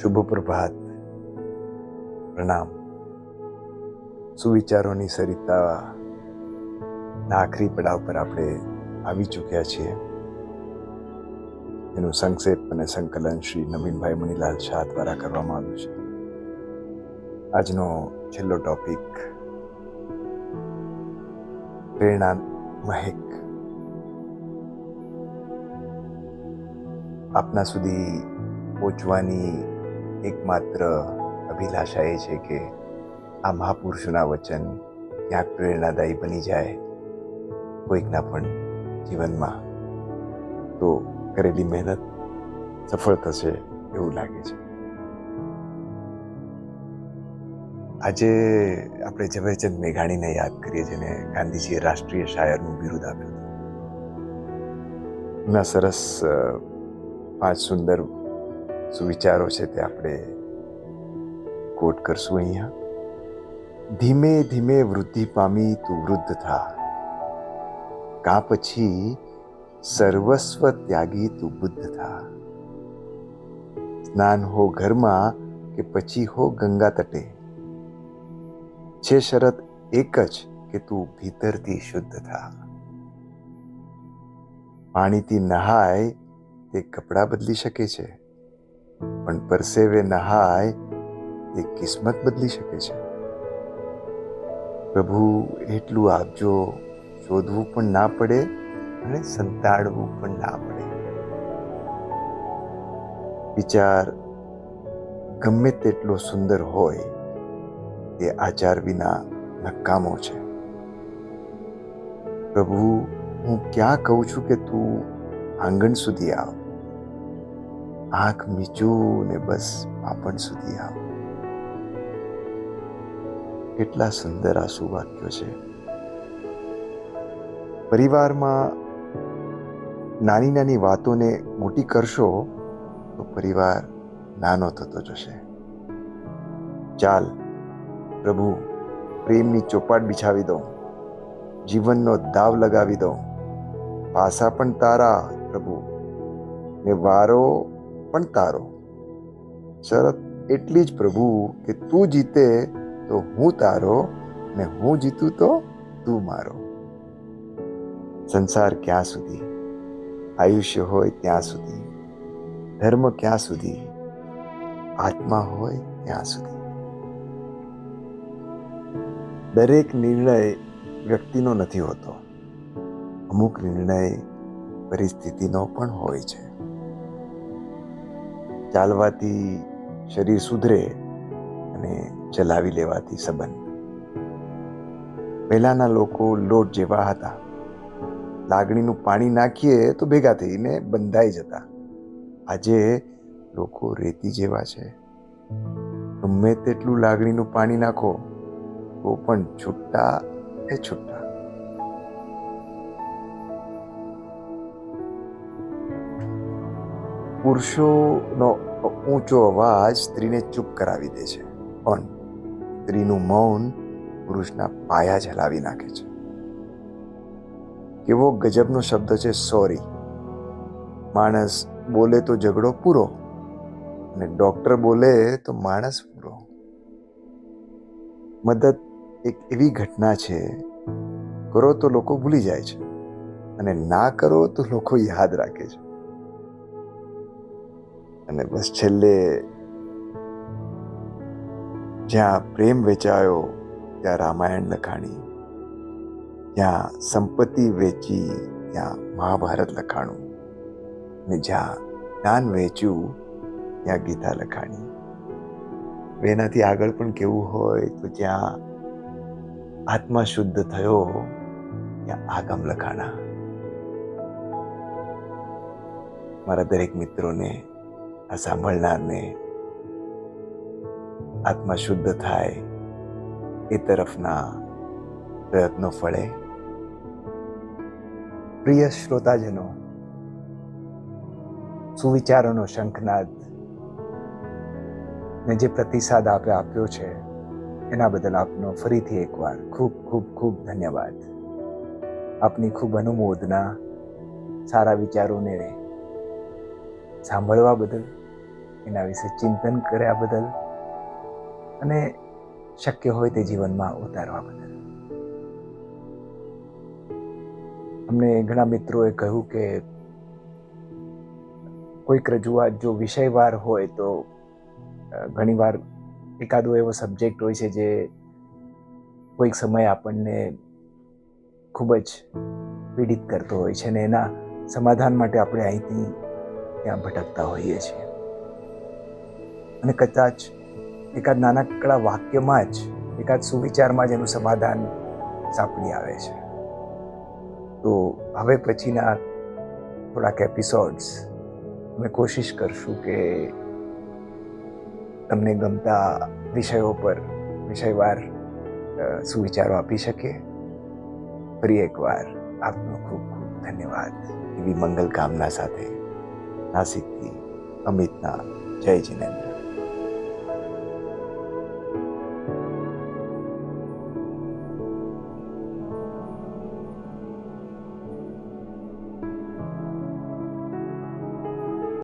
શુભ પ્રભાત, પ્રણામ. સુવિચારોની સરિતા આખરી પડાવ પર આપણે આવી ચૂક્યા છીએ. એનું સંક્ષેપ અને સંકલન શ્રી નવીનભાઈ મણીલાલ શાહ દ્વારા કરવામાં આવ્યું છે. આજનો છેલ્લો ટોપિક પ્રેરણા મહેક. આપના સુધી પહોંચવાની એકમાત્ર અભિલાષા એ છે કે આ મહાપુરુષોના વચન ક્યાંક પ્રેરણાદાયી બની જાય કોઈકના પણ જીવનમાં, તો કરેલી મહેનત સફળ થશે એવું લાગે છે. આજે આપણે ઝવેરચંદ મેઘાણીને યાદ કરીએ, જેને ગાંધીજીએ રાષ્ટ્રીય શાયરનું બિરુદ આપ્યું હતું. એમના સરસ 5 સુંદર સુવિચારો છે તે આપણે કોટ કરશું અહીંયા. ધીમે ધીમે વૃદ્ધિ પામી તું વૃદ્ધ થા, કા પછી સર્વસ્વ ત્યાગી તું બુદ્ધ થા. સ્નાન હો ઘરમાં કે પછી હો ગંગા તટે, છે શરત એક જ કે તું ભીતરથી શુદ્ધ થા. પાણીથી નહાય તે કપડાં બદલી શકે છે, પણ પરસેવે નહાય તે કિસ્મત બદલી શકે છે. પ્રભુ એટલું આપજો, શોધવું પણ ના પડે અને સંતાડવું પણ ના પડે. વિચાર ગમે તેટલો સુંદર હોય, તે આચાર વિના નકામો છે. પ્રભુ, હું ક્યાં કહું છું કે તું આંગણ સુધી આવ, આંખ મીચું ને બસ પાપણ સુધી આવ. કેટલા સુંદર આ સુવાક્યો છે. પરિવારમાં નાની નાની વાતોને મોટી કરશો તો પરિવાર નાનો થતો જશે. ચાલ પ્રભુ, પ્રેમની ચોપાટ બિછાવી દઉં, જીવનનો દાવ લગાવી દઉં. પાસા પણ તારા પ્રભુ, ને વારો પણ તારો. શરત એટલી જ પ્રભુ કે તું જીતે તો હું તારો, ને હું જીતું તો તું મારો. સંસાર ક્યાં સુધી, આયુષ્ય હોય ત્યાં સુધી, ધર્મ ક્યાં સુધી, આત્મા હોય ત્યાં સુધી. દરેક નિર્ણય વ્યક્તિનો નથી હોતો, અમુક નિર્ણય પરિસ્થિતિનો પણ હોય છે. ચાલવાથી શરીર સુધરે અને ચલાવી લેવાથી સંબંધ. પહેલાના લોકો લોટ જેવા હતા. લાગણીનું પાણી નાખીએ તો ભેગા થઈને બંધાઈ જતા. આજે લોકો રેતી જેવા છે. ગમે તેટલું લાગણીનું પાણી નાખો તો પણ છૂટા એ છૂટા. પુરુષોનો ઊંચો અવાજ સ્ત્રીને ચૂપ કરાવી દે છે, પણ સ્ત્રીનું મૌન પુરુષના પાયા જ હલાવી નાખે છે. કેવો ગજબનો શબ્દ છે સોરી. માણસ બોલે તો ઝઘડો પૂરો, અને ડોક્ટર બોલે તો માણસ પૂરો. મદદ એક એવી ઘટના છે, કરો તો લોકો ભૂલી જાય છે, અને ના કરો તો લોકો યાદ રાખે છે. અને બસ છેલ્લે, જ્યાં પ્રેમ વેચાયો ત્યાં રામાયણ લખાણી, જ્યાં સંપત્તિ વેચી ત્યાં મહાભારત લખાણું, ને જ્યાં જ્ઞાન વેચ્યું ત્યાં ગીતા લખાણી. એનાથી આગળ પણ કેવું હોય તો જ્યાં આત્મા શુદ્ધ થયો ત્યાં આગમ લખાણા. મારા દરેક મિત્રોને, આ સાંભળનારને આત્મા શુદ્ધ થાય એ તરફના પ્રયત્નો ફળે. પ્રિય શ્રોતાજનો, સુવિચારોનો શંખનાદ ને જે પ્રતિસાદ આપે આપ્યો છે એના બદલ આપનો ફરીથી એકવાર ખૂબ ખૂબ ખૂબ ધન્યવાદ. આપની ખૂબ અનુમોદના સારા વિચારોને સાંભળવા બદલ, એના વિશે ચિંતન કર્યા બદલ અને શક્ય હોય તે જીવનમાં ઉતારવા બદલ. અમને ઘણા મિત્રોએ કહ્યું કે કોઈક રજૂઆત જો વિષયવાર હોય તો ઘણીવાર એકાદો એવો સબ્જેક્ટ હોય છે જે કોઈક સમયે આપણને ખૂબ જ પીડિત કરતો હોય છે અને એના સમાધાન માટે આપણે અહીંથી ત્યાં ભટકતા હોઈએ છીએ અને કદાચ એકાદ નાનકડા વાક્યમાં જ, એકાદ સુવિચારમાં જ એનું સમાધાન સાંપડી આવે છે. તો હવે પછીના થોડાક એપિસોડ્સ અમે કોશિશ કરશું કે તમને ગમતા વિષયો પર વિષયવાર સુવિચારો આપી શકીએ. ફરી એકવાર આપનો ખૂબ ખૂબ ધન્યવાદ. એવી મંગલ કામના સાથે નાસિકથી અમિતના જય જિનેન્દ્ર.